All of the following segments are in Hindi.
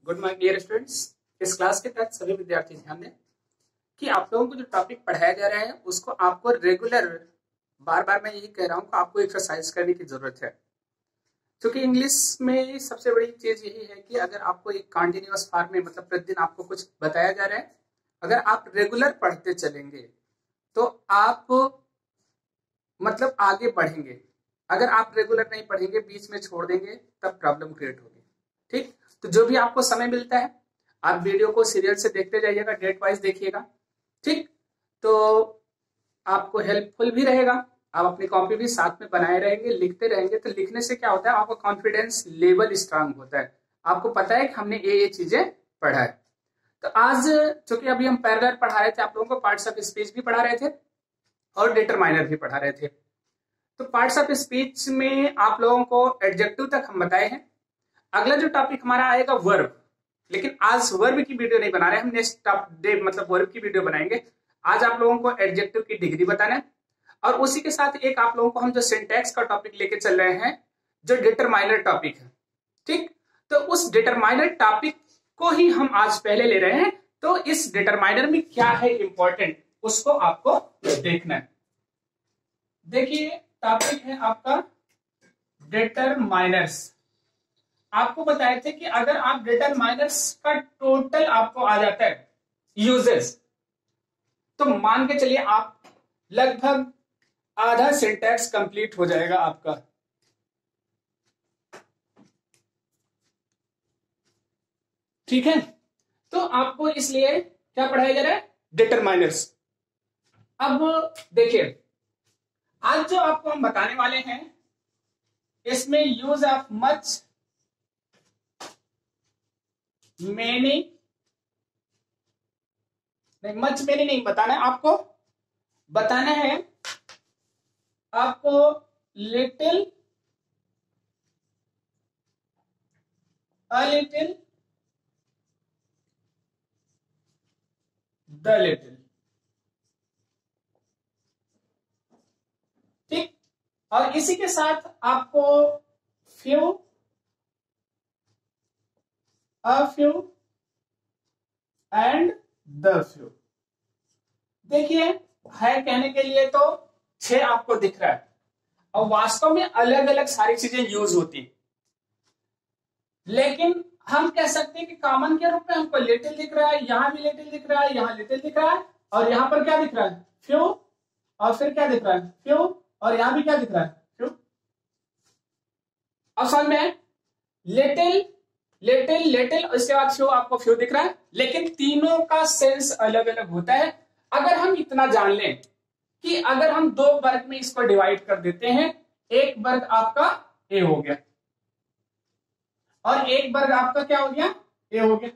Good morning dear students. इस क्लास के तहत सभी विद्यार्थी ध्यान दें कि आप लोगों को जो टॉपिक पढ़ाया जा रहा है उसको आपको रेगुलर बार बार मैं यही कह रहा हूँ कि आपको एक्सरसाइज करने की जरूरत है। क्योंकि इंग्लिश में सबसे बड़ी चीज यही है कि अगर आपको एक कंटिन्यूअस फॉर्म में मतलब प्रतिदिन आपको कुछ बताया जा रहा है, अगर आप रेगुलर पढ़ते चलेंगे तो आप मतलब आगे बढ़ेंगे। अगर आप रेगुलर नहीं पढ़ेंगे, बीच में छोड़ देंगे, तब प्रॉब्लम क्रिएट होगी। ठीक, तो जो भी आपको समय मिलता है आप वीडियो को सीरियल से देखते जाइएगा, डेट वाइज देखिएगा। ठीक, तो आपको हेल्पफुल भी रहेगा। आप अपनी कॉपी भी साथ में बनाए रहेंगे, लिखते रहेंगे। तो लिखने से क्या होता है, आपका कॉन्फिडेंस लेवल स्ट्रांग होता है। आपको पता है कि हमने ये चीजें पढ़ा है। तो आज चूंकि अभी हम पैरेलल पढ़ा रहे थे, आप लोगों को पार्ट्स ऑफ स्पीच भी पढ़ा रहे थे और डिटरमाइनर भी पढ़ा रहे थे। तो पार्ट्स ऑफ स्पीच में आप लोगों को एडजेक्टिव तक हम बताए हैं। अगला जो टॉपिक हमारा आएगा वर्ब, लेकिन आज वर्ब की वीडियो नहीं बना रहे, हम नेक्स्ट डे मतलब वर्ब की वीडियो बनाएंगे। आज आप लोगों को एडजेक्टिव की डिग्री बताना है और उसी के साथ एक आप लोगों को हम जो सिंटैक्स का टॉपिक लेके चल रहे हैं, जो डिटरमाइनर टॉपिक है। ठीक, तो उस डिटरमाइनर टॉपिक को ही हम आज पहले ले रहे हैं। तो इस डिटरमाइनर में क्या है इंपॉर्टेंट, उसको आपको देखना है। देखिए टॉपिक है आपका डिटरमाइनर्स। आपको बताए थे कि अगर आप डिटरमाइनर्स का टोटल आपको आ जाता है यूजेस, तो मान के चलिए आप लगभग आधा सिंटैक्स कंप्लीट हो जाएगा आपका। ठीक है, तो आपको इसलिए क्या पढ़ाया जा रहा है, डिटरमाइनर्स। अब देखिए आज जो आपको हम बताने वाले हैं इसमें यूज ऑफ मच, मैनी नहीं, मच मैनी नहीं बताना है आपको, बताना है आपको little, a little, the little. ठीक, और इसी के साथ आपको few, a few and the few. देखिए है कहने के लिए तो 6 आपको दिख रहा है और वास्तव में अलग अलग सारी चीजें यूज होती है, लेकिन हम कह सकते हैं कि कॉमन के रूप में हमको लिटिल दिख रहा है, यहां भी लिटिल दिख रहा है, यहां लिटिल दिख रहा है और यहां पर क्या दिख रहा है, फ्यू, और फिर क्या दिख रहा है, फ्यू, और यहां भी क्या दिख रहा है, फ्यू। असल में लिटिल लिटिल लिटिल, इसके बाद फ्यू, आपको फ्यू दिख रहा है, लेकिन तीनों का सेंस अलग अलग होता है। अगर हम इतना जान लें कि अगर हम 2 वर्ग में इसको डिवाइड कर देते हैं, एक वर्ग आपका ए हो गया और एक वर्ग आपका क्या हो गया, ए हो गया।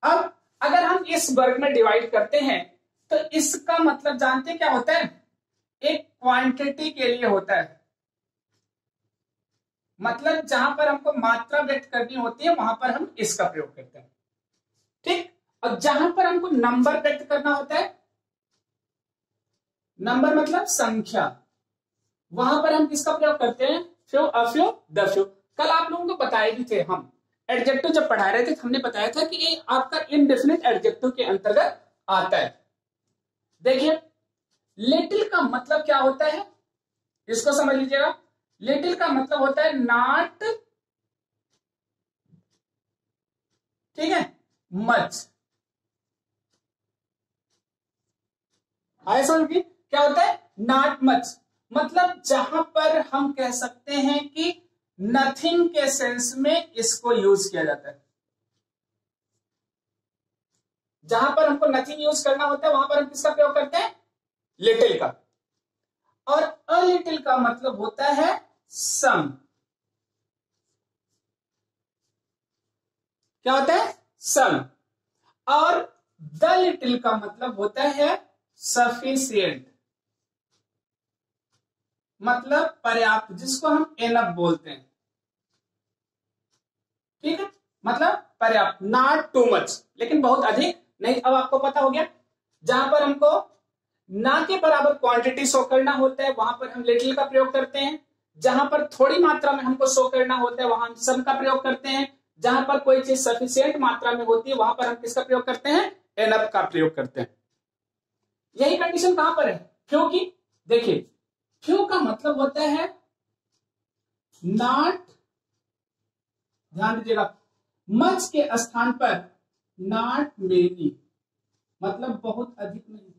अब अगर हम इस वर्ग में डिवाइड करते हैं तो इसका मतलब जानते हैं क्या होता है, एक क्वांटिटी के लिए होता है। मतलब जहां पर हमको मात्रा व्यक्त करनी होती है वहां पर हम इसका प्रयोग करते हैं। ठीक, और जहां पर हमको नंबर व्यक्त करना होता है, नंबर मतलब संख्या, वहां पर हम किसका प्रयोग करते हैं, फ्यू, अफ्यू, द फ्यू। कल आप लोगों को बताए भी थे, हम एडजेक्टिव जब पढ़ा रहे थे हमने बताया था कि ये आपका इनडेफिनिट एडजेक्टिव के अंतर्गत आता है। देखिए लिटिल का मतलब क्या होता है, इसको समझ लीजिएगा। लिटिल का मतलब होता है नॉट, ठीक है, मच। आया समझ की क्या होता है, नॉट मच, मतलब जहां पर हम कह सकते हैं कि नथिंग के सेंस में इसको यूज किया जाता है। जहां पर हमको नथिंग यूज करना होता है वहां पर हम किसका प्रयोग करते हैं, लिटिल का। और अ लिटिल का मतलब होता है सम। क्या होता है, सम। और द लिटिल का मतलब होता है सफिशिएंट, मतलब पर्याप्त, जिसको हम एनफ बोलते हैं। ठीक है, मतलब पर्याप्त, नॉट टू मच, लेकिन बहुत अधिक नहीं। अब आपको पता हो गया, जहां पर हमको ना के बराबर क्वांटिटी शो करना होता है वहां पर हम लिटिल का प्रयोग करते हैं, जहां पर थोड़ी मात्रा में हमको शो करना होता है वहां हम सम का प्रयोग करते हैं, जहां पर कोई चीज सफिशिएंट मात्रा में होती है वहां पर हम किसका प्रयोग करते हैं, एनफ का प्रयोग करते हैं। यही कंडीशन कहां पर है, फ्यू की। देखिए फ्यू का मतलब होता है नॉट, ध्यान दीजिएगा, मच के स्थान पर नॉट मेनी, मतलब बहुत अधिक नहीं।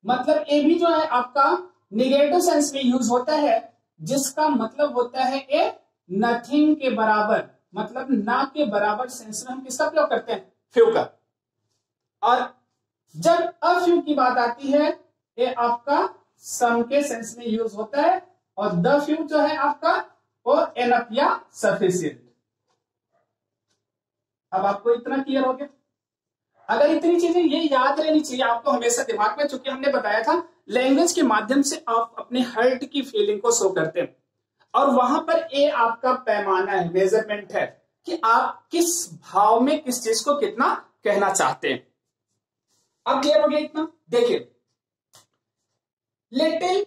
मतलब ए भी जो है आपका निगेटिव सेंस में यूज होता है, जिसका मतलब होता है ए नथिंग के बराबर, मतलब ना के बराबर सेंस में हम किसका प्रयोग करते हैं, फ्यू का। और जब अफ्यू की बात आती है ये आपका सम के सेंस में यूज होता है, और द फ्यू जो है आपका वो एनफ या सफिशिएंट। अब आपको इतना क्लियर हो गया। अगर इतनी चीजें ये याद रहनी चाहिए आपको हमेशा दिमाग में, चूंकि हमने बताया था लैंग्वेज के माध्यम से आप अपने हर्ट की फीलिंग को शो करते हैं, और वहां पर ए आपका पैमाना है, मेजरमेंट है कि आप किस भाव में किस चीज को कितना कहना चाहते हैं। अब क्लियर हो गया इतना। देखिए लिटिल,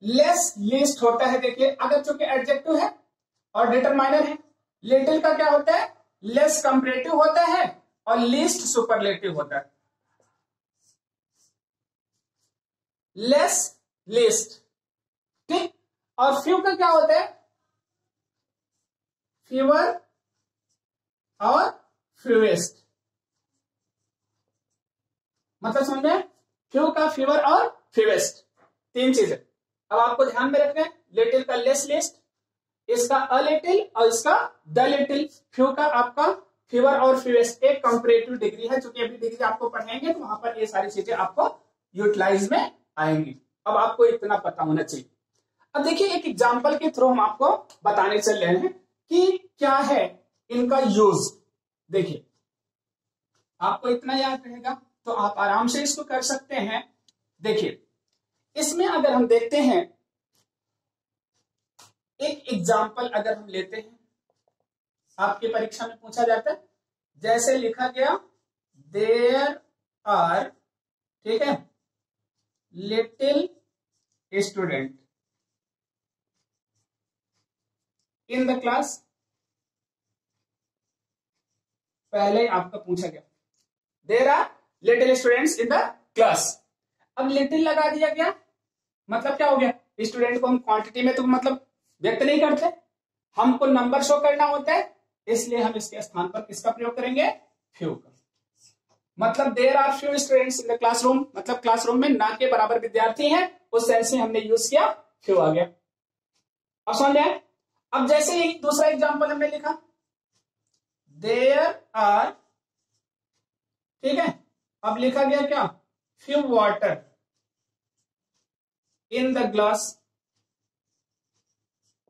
लेस, लीस्ट होता है। देखिए अगर चूंकि एडजेक्टिव है और डिटरमाइनर है, लिटिल का क्या होता है, लेस कंपैरेटिव होता है, और लीस्ट सुपरलेटिव होता है। लेस, लीस्ट, ठीक। और फ्यू का क्या होता है, फीवर और फ्यूएस्ट। मतलब समझ में, फ्यू का फीवर और फ्यूएस्ट, तीन चीजें। अब आपको ध्यान में रखना है, लिटिल का लेस, लिस्ट, इसका अ लिटिल और इसका द लिटिल। फ्यू का आपका फीवर और फ्यूएस्ट एक कंपैरेटिव डिग्री है, क्योंकि अभी डिग्री आपको पढ़ाएंगे तो वहां पर ये सारी चीजें आपको यूटिलाइज में आएंगी। अब आपको इतना पता होना चाहिए। अब देखिए एक एग्जांपल के थ्रू हम आपको बताने चल रहे हैं कि क्या है इनका यूज। देखिए आपको इतना याद रहेगा तो आप आराम से इसको कर सकते हैं। देखिए इसमें अगर हम देखते हैं, एक एग्जाम्पल अगर हम लेते हैं, आपकी परीक्षा में पूछा जाता है, जैसे लिखा गया देयर आर, ठीक है, little student in the class. पहले आपका पूछा गया there are little students in the class. अब लिटिल लगा दिया गया, मतलब क्या हो गया, स्टूडेंट को हम क्वांटिटी में तो मतलब व्यक्त नहीं करते, हमको नंबर शो करना होता है, इसलिए हम इसके स्थान पर किसका प्रयोग करेंगे, फ्यू का। मतलब there are few students in the classroom, मतलब क्लासरूम में ना के बराबर विद्यार्थी हैं, उस सेंस में हमने यूज किया, फ्यू आ गया। अब समझ आए। अब जैसे ही दूसरा एग्जांपल हमने लिखा देयर आर, ठीक है, अब लिखा गया क्या, few water in the glass.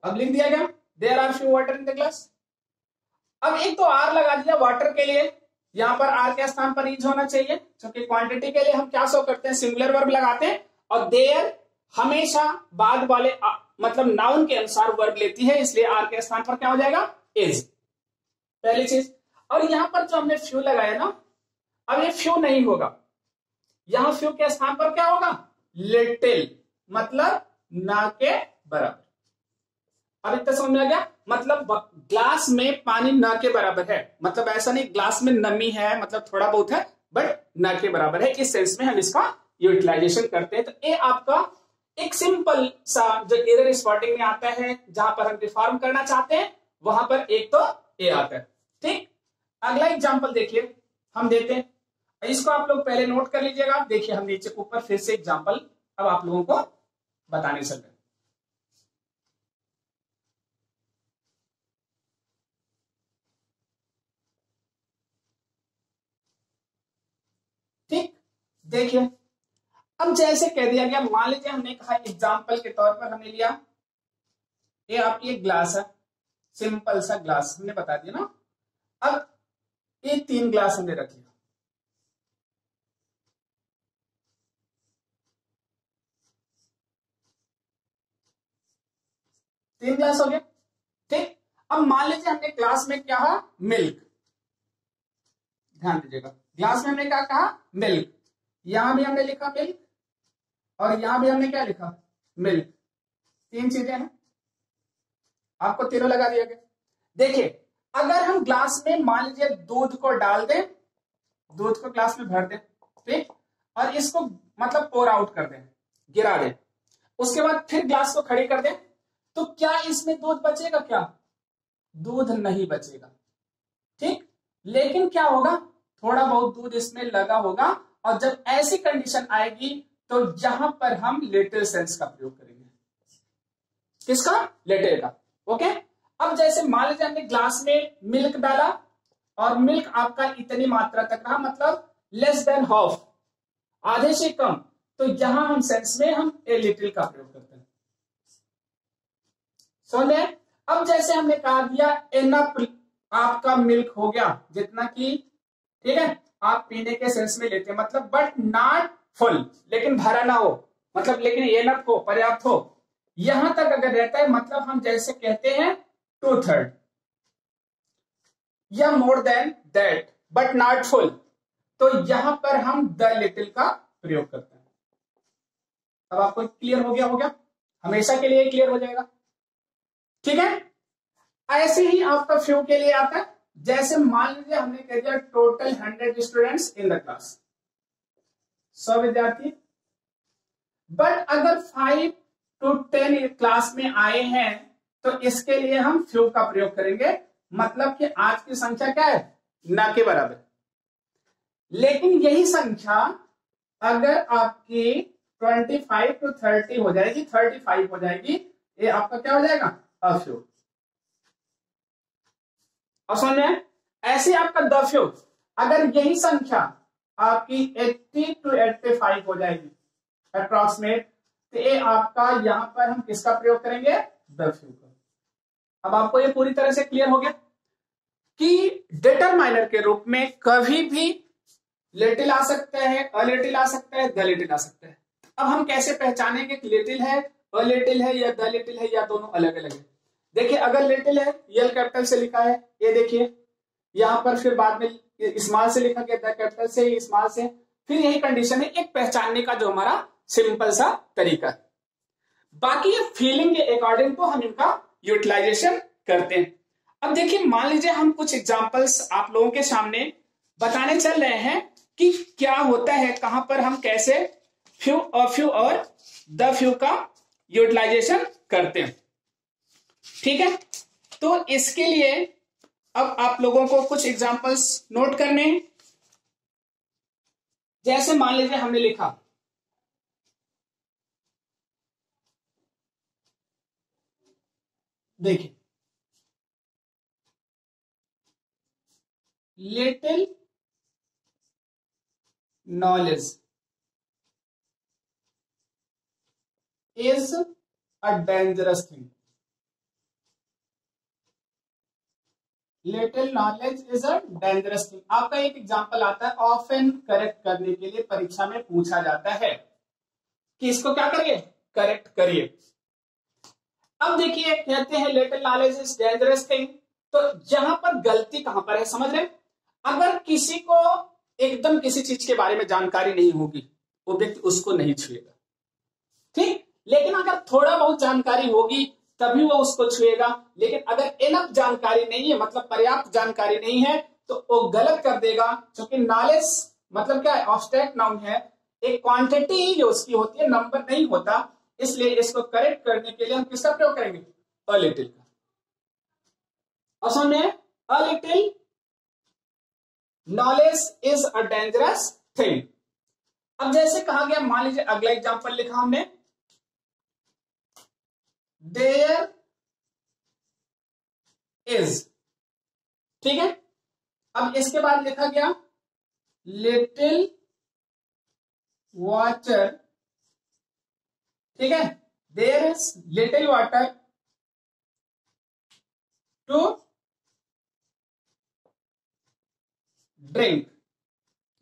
अब लिख दिया गया there are few water in the glass. अब एक तो आर लगा दिया वाटर के लिए, यहां पर आर के स्थान पर यूज होना चाहिए, क्योंकि क्वांटिटी के लिए हम क्या शो करते हैं, सिंगुलर वर्ब लगाते हैं, और देयर हमेशा बाद वाले मतलब नाउन के अनुसार वर्ब लेती है, इसलिए आर के स्थान पर क्या हो जाएगा, इज, पहली चीज। और यहां पर जो हमने फ्यू लगाया ना, अब ये फ्यू नहीं होगा, यहां फ्यू के स्थान पर क्या होगा, लिटिल, मतलब ना के बराबर। अब इतना समझ में आ गया, मतलब ग्लास में पानी ना के बराबर है, मतलब ऐसा नहीं ग्लास में नमी है, मतलब थोड़ा बहुत है, बट ना के बराबर है, इस सेंस में हम इसका यूटिलाइजेशन करते हैं। तो ये आपका एक सिंपल सा जो एरर स्पॉटिंग में आता है, जहां पर हम रिफॉर्म करना चाहते हैं, वहां पर एक तो ए आता है, ठीक। अगला एग्जाम्पल देखिए हम देते हैं, इसको आप लोग पहले नोट कर लीजिएगा। देखिए हम नीचे ऊपर फिर से एग्जाम्पल अब आप लोगों को बताने चल रहे हैं। ठीक, देखिए अब जैसे कह दिया गया, मान लीजिए हमने कहा एग्जाम्पल के तौर पर हमने लिया ये आपकी एक ग्लास है, सिंपल सा ग्लास हमने बता दिया ना। अब ये 3 ग्लास हमने रख लिया, तीन ग्लास हो गया, ठीक। अब मान लीजिए हमने ग्लास में क्या कहा, मिल्क, ध्यान दीजिएगा, ग्लास में हमने क्या कहा, मिल्क, यहां भी हमने लिखा मिल्क, और यहां भी हमने क्या लिखा, मिल्क, तीन चीजें हैं, आपको तीनों लगा दिया गया। देखिए अगर हम ग्लास में मान लीजिए दूध को डाल दें, दूध को ग्लास में भर दें, ठीक, और इसको मतलब पोर आउट कर दें, गिरा दें, उसके बाद फिर ग्लास को खड़ी कर दें, तो क्या इसमें दूध बचेगा? क्या दूध नहीं बचेगा, ठीक। लेकिन क्या होगा, थोड़ा बहुत दूध इसमें लगा होगा, और जब ऐसी कंडीशन आएगी तो यहां पर हम लिटिल सेंस का प्रयोग करेंगे। किसका? लिटिल का। ओके। अब जैसे मान लीजिए हमने ग्लास में मिल्क डाला और मिल्क आपका इतनी मात्रा तक रहा, मतलब लेस देन हाफ, आधे से कम, तो यहां हम सेंस में हम ए लिटिल का प्रयोग करते हैं। समझे? अब जैसे हमने कहा दिया एनफ आपका मिल्क हो गया, जितना कि ठीक है आप पीने के सेंस में लेते हैं, मतलब बट नॉट फुल, लेकिन भरा ना हो, मतलब लेकिन एनफ हो, पर्याप्त हो, यहां तक अगर रहता है, मतलब हम जैसे कहते हैं 2/3 या more than that but not full, तो यहां पर हम द लिटिल का प्रयोग करते हैं। अब आपको क्लियर हो गया? हमेशा के लिए क्लियर हो जाएगा, ठीक है। ऐसे ही आपका फ्यू के लिए आता है, जैसे मान लीजिए हमने कह दिया total 100 students in the class, 100 विद्यार्थी, बट अगर 5 to 10 क्लास में आए हैं तो इसके लिए हम फ्यू का प्रयोग करेंगे, मतलब कि आज की संख्या क्या है? ना के बराबर। लेकिन यही संख्या अगर आपकी 25 to 30 हो जाएगी, 35 हो जाएगी, ये आपका क्या हो जाएगा? अफ्यू। और समझ में? ऐसे आपका द फ्यू, अगर यही संख्या आपकी 80 to 85 हो जाएगी अप्रोक्सीमेट, तो ये आपका यहां पर हम किसका प्रयोग करेंगे? द फ्यू का। अब आपको ये पूरी तरह से क्लियर हो गया कि डिटरमाइनर के रूप में कभी भी लिटिल आ सकता है, अलिटिल आ सकता है, द लिटिल आ सकता है। अब हम कैसे पहचानेंगे कि लिटिल है, अलिटिल है या द लिटिल है, या दोनों अलग अलग है? देखिए अगर लिटिल है, यल कैपिटल से लिखा है, ये देखिए यहां पर, फिर बाद में स्मॉल से लिखा गया, द कैपिटल से, स्मॉल से, फिर यही कंडीशन है, एक पहचानने का जो हमारा सिंपल सा तरीका है। बाकी ये फीलिंग के अकॉर्डिंग तो हम इनका यूटिलाइजेशन करते हैं। अब देखिए मान लीजिए हम कुछ एग्जांपल्स आप लोगों के सामने बताने चल रहे हैं कि क्या होता है, कहां पर हम कैसे फ्यू और द फ्यू का यूटिलाइजेशन करते हैं, ठीक है। तो इसके लिए अब आप लोगों को कुछ एग्जांपल्स नोट करने हैं। जैसे मान लीजिए हमने लिखा देखिए little knowledge is a dangerous thing, little knowledge is a dangerous thing. आपका एक एग्जांपल आता है, ऑफन करेक्ट करने के लिए परीक्षा में पूछा जाता है कि इसको क्या करिए? करेक्ट करिए। अब देखिए कहते हैं little knowledge is dangerous thing, तो यहां पर गलती कहां पर है समझ रहे? अगर किसी को एकदम किसी चीज के बारे में जानकारी नहीं होगी, वो व्यक्ति उसको नहीं छुएगा, ठीक। लेकिन अगर थोड़ा बहुत जानकारी होगी तभी वो उसको छुएगा, लेकिन अगर इनफ जानकारी नहीं है, मतलब पर्याप्त जानकारी नहीं है, तो वो गलत कर देगा। क्योंकि नॉलेज मतलब क्या है? एब्स्ट्रैक्ट नाउन है, एक क्वांटिटी ही जो उसकी होती है, नंबर नहीं होता, इसलिए इसको करेक्ट करने के लिए हम किसका प्रयोग करेंगे? अ लिटिल का। और सुनिए, a little knowledge is a dangerous thing. अब जैसे कहा गया, मान लीजिए अगला एग्जांपल लिखा हमने, देयर इज, ठीक है। अब इसके बाद लिखा गया लिटिल वाटर, ठीक है। There is little water to drink,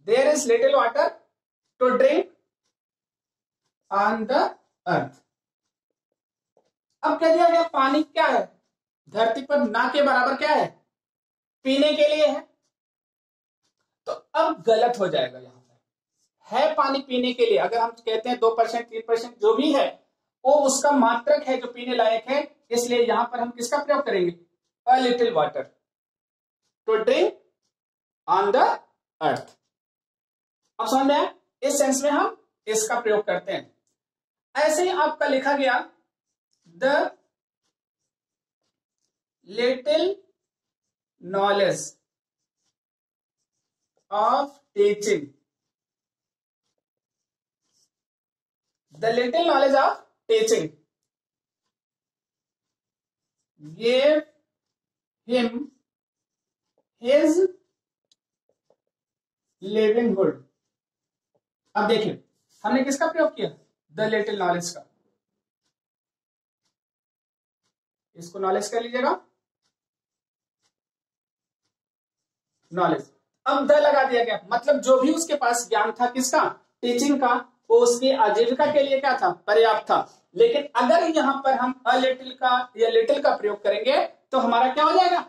there is little water to drink on the earth. अब कह दिया गया पानी क्या है? धरती पर ना के बराबर क्या है? पीने के लिए है। तो अब गलत हो जाएगा, यहां पर है पानी पीने के लिए, अगर हम कहते हैं 2% 3% जो भी है वो उसका मात्रक है जो पीने लायक है, इसलिए यहां पर हम किसका प्रयोग करेंगे? A little water. To drink on the earth. अब समझ में आया? इस सेंस में हम इसका प्रयोग करते हैं। ऐसे ही आपका लिखा गया the little knowledge of teaching, the little knowledge of teaching gave him his livelihood। अब देखिए हमने किसका प्रयोग किया? द लिटिल नॉलेज का। इसको नॉलेज कर लीजिएगा, नॉलेज। अब द लगा दिया गया, मतलब जो भी उसके पास ज्ञान था किसका? टीचिंग का, वो उसकी आजीविका के लिए क्या था? पर्याप्त था। लेकिन अगर यहां पर हम अ लिटिल का या लिटिल का प्रयोग करेंगे तो हमारा क्या हो जाएगा?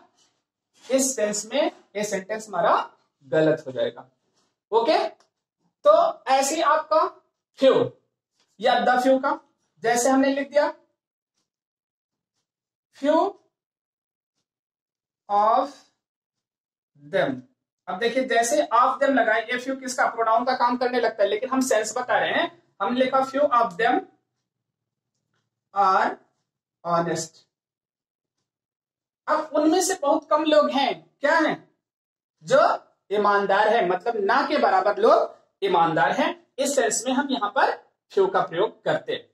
इस सेंस में ये सेंटेंस हमारा गलत हो जाएगा। ओके, तो ऐसे आपका फ्यू या द फ्यू का जैसे हमने लिख दिया फ्यू ऑफ देम। अब देखिए जैसे ऑफ देम लगाए, ये फ्यू किसका? प्रोनाउन का काम करने लगता है, लेकिन हम सेंस बता रहे हैं। हमने लिखा few of them are honest. अब उनमें से बहुत कम लोग हैं, क्या हैं? जो ईमानदार है, मतलब ना के बराबर लोग ईमानदार हैं। इस सेंस में हम यहां पर फ्यू का प्रयोग करते हैं।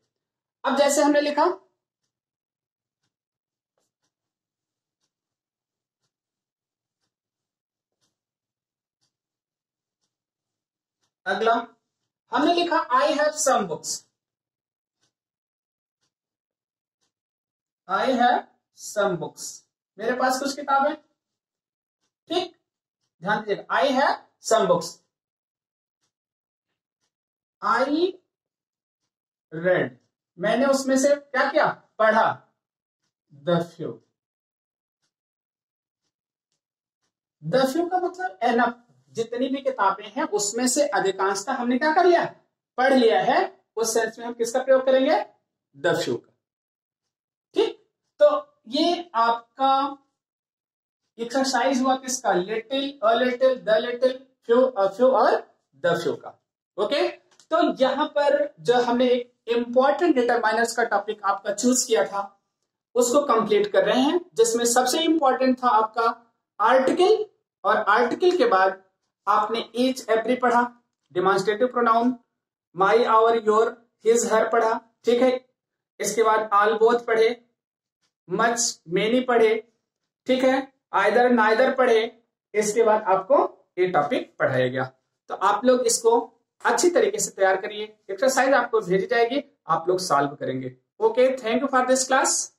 अब जैसे हमने लिखा अगला, हमने लिखा I have some books, I have some books, मेरे पास कुछ किताबें। ठीक, ध्यान दीजिएगा, I have some books. I read, मैंने उसमें से क्या किया? पढ़ा। द फ्यू, द फ्यू का मतलब एनफ, जितनी भी किताबें हैं उसमें से अधिकांशतः हमने क्या कर लिया? पढ़ लिया है। उस सेंस में हम किसका प्रयोग करेंगे? द फ्यू का। ठीक, तो ये आपका एक्सरसाइज हुआ किसका? Little, a little, the little, few, a few और द फ्यू का। ओके, तो यहां पर जो हमने एक इंपॉर्टेंट डिटरमाइनर्स का टॉपिक आपका चूज किया था उसको कंप्लीट कर रहे हैं, जिसमें सबसे इंपॉर्टेंट था आपका आर्टिकल, और आर्टिकल के बाद आपने ईच एवरी पढ़ा, demonstrative pronoun, my, our, your, his, her पढ़ा। ठीक है, इसके बाद ऑल, बोथ पढ़े, मच, मेनी पढ़े। ठीक है, आइदर, नाइदर पढ़े। इसके बाद आपको ये टॉपिक पढ़ाया गया। तो आप लोग इसको अच्छी तरीके से तैयार करिए, एक्सरसाइज आपको भेजी जाएगी, आप लोग सॉल्व करेंगे। Okay, thank you for this class.